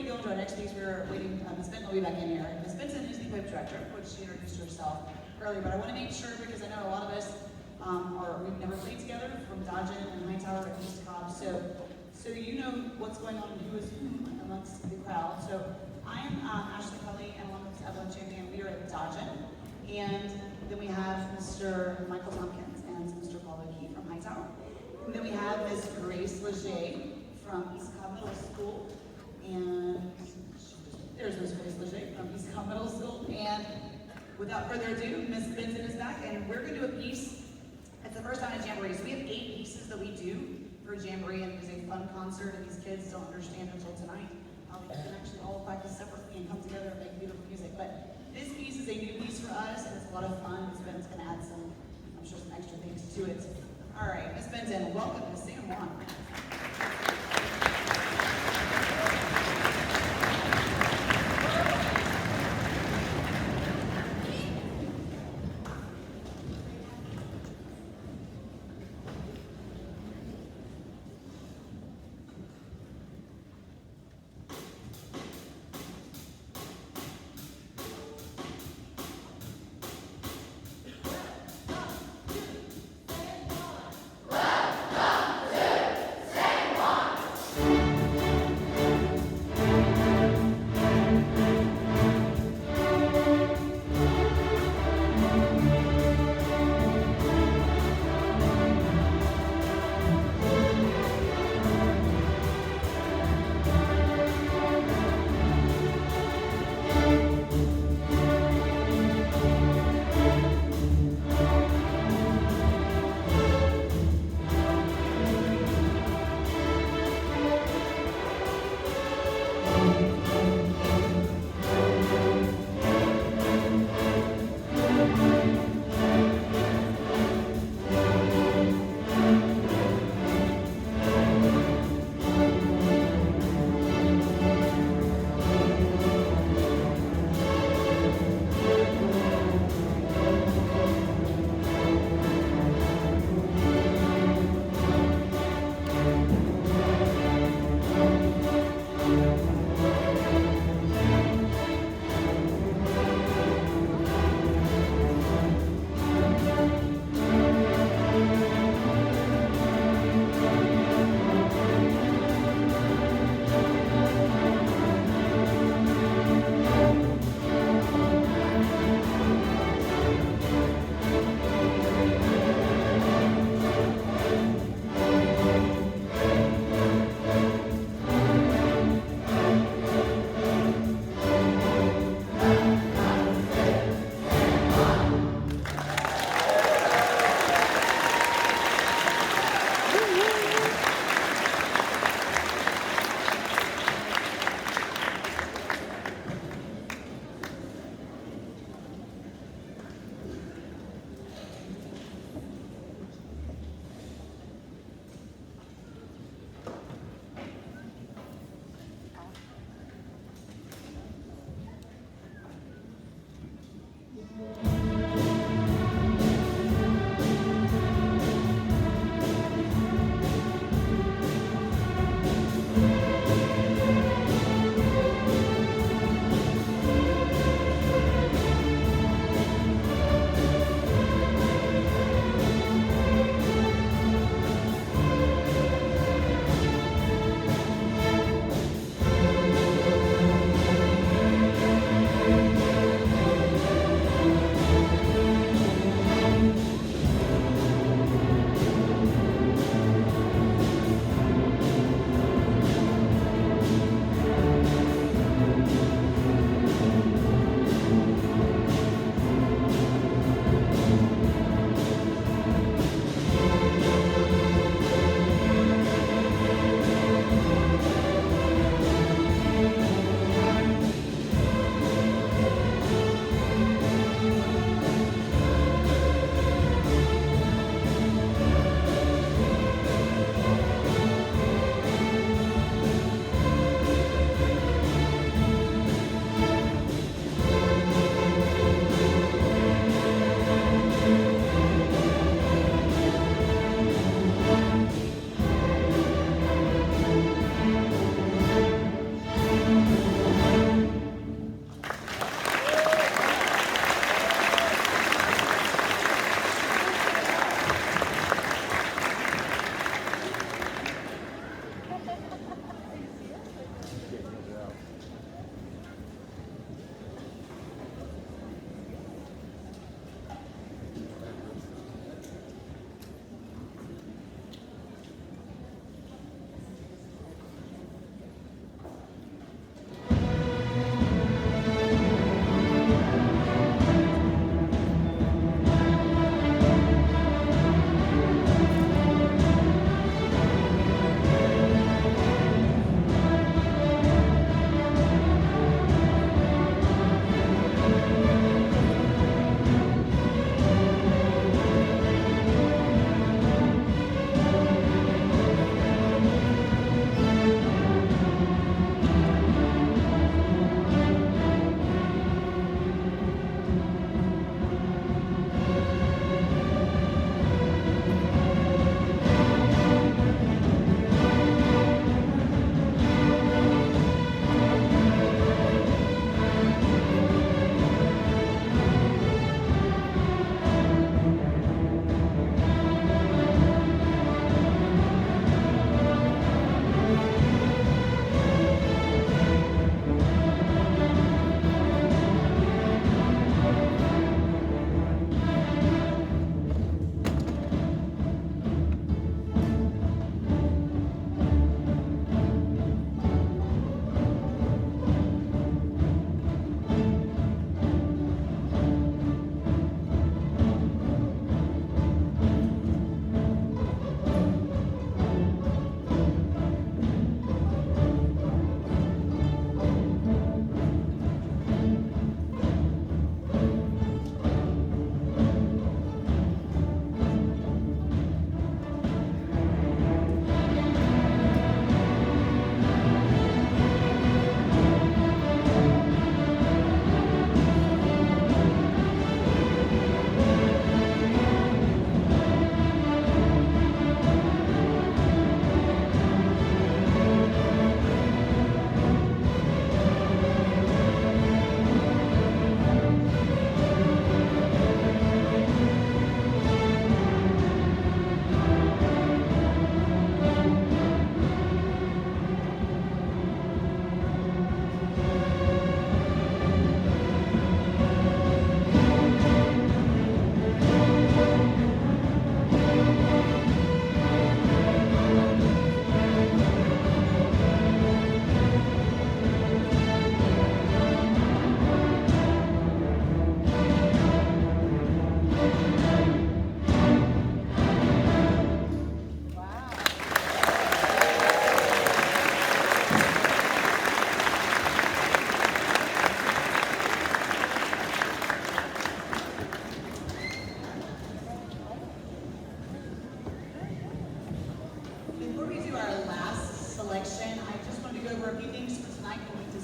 we go into our next piece, we're waiting, Ms. Benton will be back in here. Ms. Benton is the equip director, which she introduced herself earlier, but I want to make sure, because I know a lot of us we've never played together, from Dodgen and Hightower and East Cobb, so you know what's going on and who is who amongst the crowd. So I am Ashley Kelly, and along with Evelyn Champion, we are at Dodgen, and then we have Mr. Michael Tompkins and Mr. Paul O'Keefe from Hightower. And then we have Ms. Grace Leger from East Cobb Middle School, and there's Ms. Grace Leger from East Cobb Middle School. And without further ado, Ms. Benton is back, and we're going to do a piece. It's the first time in Jamboree, so we have 8 pieces that we do for Jamboree, and it is a fun concert, and these kids don't understand until tonight how they can actually all practice separately and come together and make beautiful music. But this piece is a new piece for us, and it's a lot of fun. Ms. Benton's going to add some, I'm sure, some extra things to it. All right, Ms. Benton, welcome to San Juan.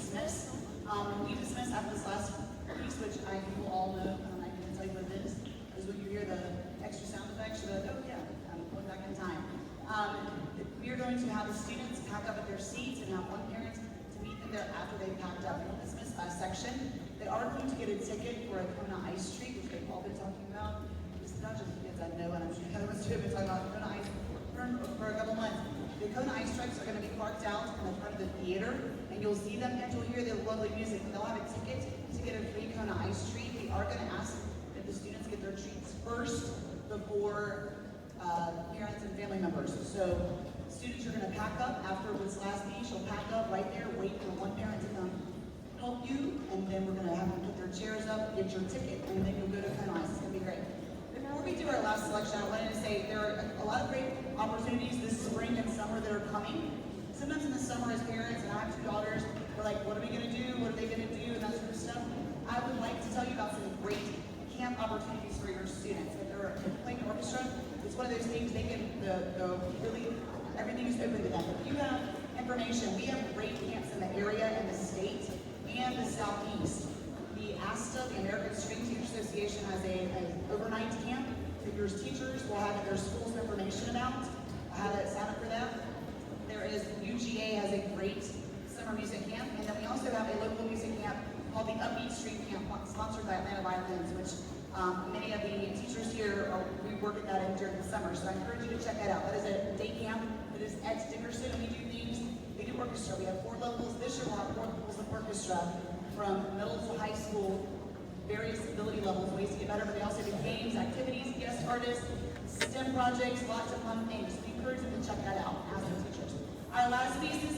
dismiss. We dismiss after this last piece, which I think we'll all know, I can tell you what it is when you hear the extra sound effects, you're like, oh yeah, I'm going back in time. We are going to have the students pack up at their seats and have one parent to meet them there after they've packed up. We will dismiss a section. They are going to get a ticket for a Kona Ice Treat, which they've all been talking about. This is not just the kids I know, and I'm sure the other ones too have been talking about Kona Ice for a couple months. The Kona Ice Trucks are going to be parked out in the front of the theater, and you'll see them and you'll hear their lovely music. And they'll have a ticket to get a free Kona Ice Treat. We are going to ask that the students get their treats first before parents and family members. So students are going to pack up after this last piece. You'll pack up right there, wait for one parent to come help you, and then we're going to have them put their chairs up, get your ticket, and then you'll go to Kona Ice. It's going to be great. Before we do our last selection, I wanted to say there are a lot of great opportunities this spring and summer that are coming. Sometimes in the summer as parents, and I have 2 daughters, we're like, what are we going to do? What are they going to do? And that sort of stuff. I would like to tell you about some great camp opportunities for your students. If they're playing orchestra, it's one of those things they can, really, everything is open to them. If you have information, we have great camps in the area and the state and the southeast. The ASTA, the American String Teachers Association, has an overnight camp that your teachers will have at their schools information about how to sign up for that. There is, UGA has a great summer music camp, and then we also have a local music camp called the Upbeat Street Camp, sponsored by Atlanta Violins, which many of the teachers here we work at that in during the summer. So I encourage you to check that out. That is a day camp that is at Dickerson, and we do things. We do orchestra. We have 4 levels. This year we'll have 4 levels of orchestra from middle to high school, various ability levels, ways to get better. But they also do games, activities, guest artists, STEM projects, lots of fun things. We encourage them to check that out as the teachers. Our last piece is